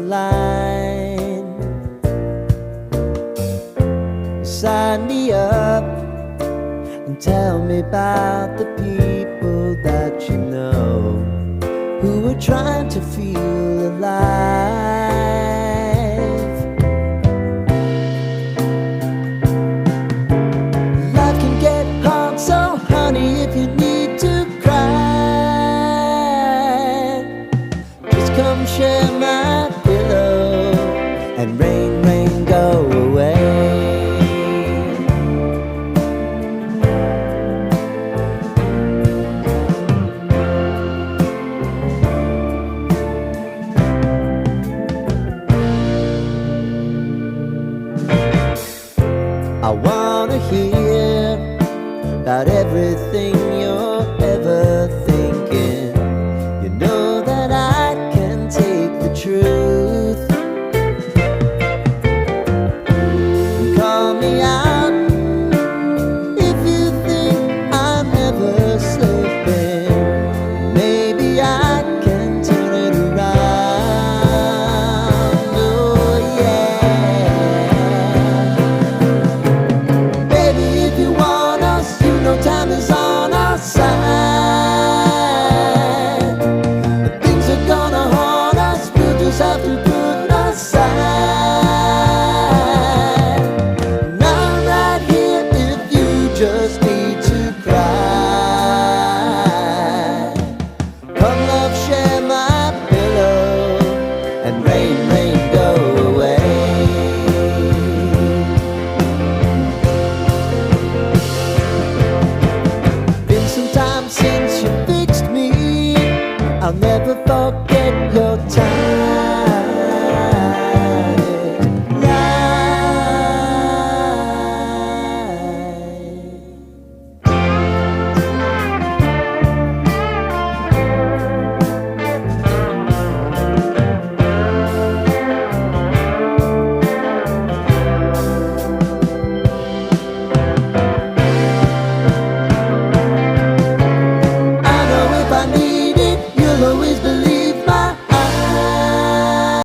line. Sign me up and tell me about the people that you know who are trying to feel alive. Life can get hard, so honey, if you need to cry, just come share my pillow and rain, rain, go away. I wanna hear about everything